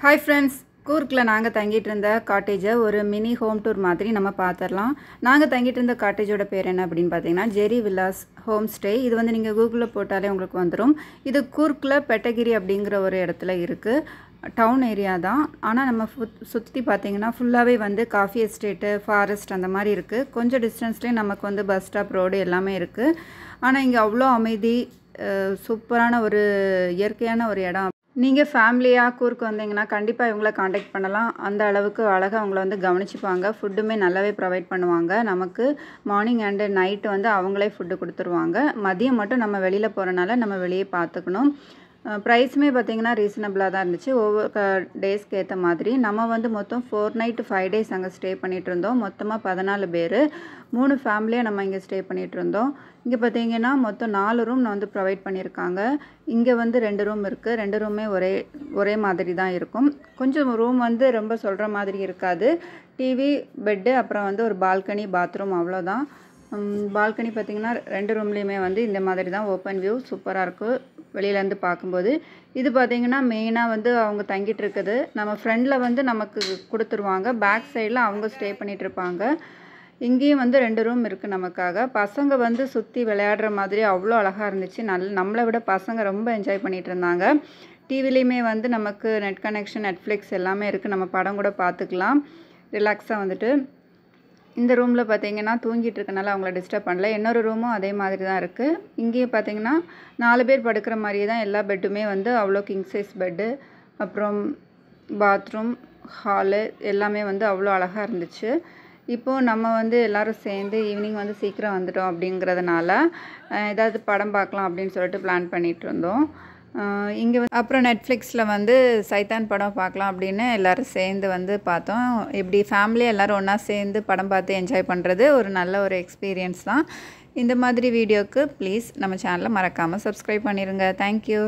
Hi friends, கூர்க்ல நாங்க தங்கிட்டு இருந்த காட்டேஜ் ஒரு மினி ஹோம் டூர் மாதிரி நம்ம பார்த்தறலாம். நாங்க தங்கிட்டு இருந்த காட்டேஜோட பேர் என்ன அப்படினு பாத்தீங்கன்னா ஜெரி வில்லாஸ் ஹோம் ஸ்டே. இது வந்து நீங்க கூகுள்ல போட்டாலே உங்களுக்கு வந்துரும். இது கூர்க்ல பெட்டகிரி அப்படிங்கற ஒரு இடத்துல இருக்கு. டவுன் ஏரியா தான். ஆனா நம்ம சுத்தி பாத்தீங்கன்னா ஃபுல்லாவே வந்து காஃபி எஸ்டேட், ஃபாரஸ்ட் அந்த மாதிரி இருக்கு. கொஞ்சம் டிஸ்டன்ஸ்லயே நமக்கு வந்து பஸ் ஸ்டாப், ரோட் எல்லாமே இருக்கு. ஆனா இங்க அவ்ளோ அமைதி, சூப்பரான ஒரு இயற்கையான ஒரு இடம். நீங்க ஃபேமிலியா கூர்க் வந்தீங்கன்னா கண்டிப்பா இவங்களை காண்டாக்ட் பண்ணலாம். அந்த அளவுக்கு அழகா அவங்களை வந்து கவனிச்சுப்பாங்க. ஃபுட்டுமே நல்லாவே ப்ரொவைட் பண்ணுவாங்க. நமக்கு மார்னிங் அண்ட் நைட் வந்து அவங்களே ஃபுட்டு கொடுத்துருவாங்க. மதியம் மட்டும் நம்ம வெளியில போறனால நம்ம வெளியே பார்த்துக்கணும். ப்ரைஸுமே பார்த்தீங்கன்னா ரீசனபிளாக தான் இருந்துச்சு. ஒவ்வொரு டேஸ்க்கு ஏற்ற மாதிரி. நம்ம வந்து மொத்தம் 4 நைட் 5 டேஸ் அங்கே ஸ்டே பண்ணிகிட்டு இருந்தோம். மொத்தமாக 14 பேர், 3 ஃபேமிலியாக நம்ம இங்கே ஸ்டே பண்ணிகிட்டு இருந்தோம். இங்கே பார்த்தீங்கன்னா மொத்தம் 4 ரூம் வந்து ப்ரொவைட் பண்ணியிருக்காங்க. இங்கே வந்து 2 ரூம் இருக்குது. 2 ரூமே ஒரே மாதிரி தான் இருக்கும். கொஞ்சம் ரூம் வந்து ரொம்ப சொல்கிற மாதிரி இருக்காது. டிவி, பெட்டு, அப்புறம் வந்து ஒரு பால்கனி, பாத்ரூம், அவ்வளோதான். பால்கனி பார்த்திங்கன்னா 2 ரூம்லேயுமே வந்து இந்த மாதிரி தான் ஓப்பன் வியூ சூப்பராக இருக்கும் வெளியிலேருந்து பார்க்கும்போது. இது பார்த்திங்கன்னா மெயினாக வந்து அவங்க தங்கிட்டு இருக்குது. நம்ம ஃப்ரெண்டில் வந்து நமக்கு கொடுத்துருவாங்க. பேக் சைடில் அவங்க ஸ்டே பண்ணிகிட்ருப்பாங்க. இங்கேயும் வந்து 2 ரூம் இருக்குது நமக்காக. பசங்க வந்து சுற்றி விளையாடுற மாதிரி அவ்வளோ அழகாக இருந்துச்சு. நம்மளை விட பசங்க ரொம்ப என்ஜாய் பண்ணிகிட்டு இருந்தாங்க. டிவிலையுமே வந்து நமக்கு நெட் கனெக்ஷன், நெட்ஃப்ளிக்ஸ் எல்லாமே இருக்குது. நம்ம படம் கூட பார்த்துக்கலாம் ரிலாக்ஸாக வந்துட்டு. இந்த ரூமில் பார்த்தீங்கன்னா தூங்கிட்டு இருக்கனால அவங்கள டிஸ்டர்ப் பண்ணல. இன்னொரு ரூமும் அதே மாதிரி தான் இருக்குது. இங்கேயும் பார்த்தீங்கன்னா 4 பேர் படுக்கிற மாதிரியே தான் எல்லா பெட்டுமே வந்து அவ்வளோ கிங் சைஸ் பெட்டு, அப்புறம் பாத்ரூம், ஹாலு எல்லாமே வந்து அவ்வளோ அழகாக இருந்துச்சு. இப்போது நம்ம வந்து எல்லோரும் சேர்ந்து ஈவினிங் வந்து சீக்கிரம் வந்துட்டோம் அப்படிங்கிறதுனால ஏதாவது படம் பார்க்கலாம் அப்படின்னு சொல்லிட்டு பிளான் பண்ணிகிட்டு இருந்தோம். இங்கே வந்து அப்புறம் நெட்ஃப்ளிக்ஸில் வந்து சைத்தான் படம் பார்க்கலாம் அப்படின்னு எல்லோரும் சேர்ந்து வந்து பார்த்தோம். இப்படி ஃபேமிலியாக எல்லோரும் ஒன்றா சேர்ந்து படம் பார்த்து என்ஜாய் பண்ணுறது ஒரு நல்ல ஒரு எக்ஸ்பீரியன்ஸ் தான். இந்த மாதிரி வீடியோவுக்கு ப்ளீஸ் நம்ம சேனலை மறக்காமல் சப்ஸ்கிரைப் பண்ணிடுங்க. தேங்க்யூ.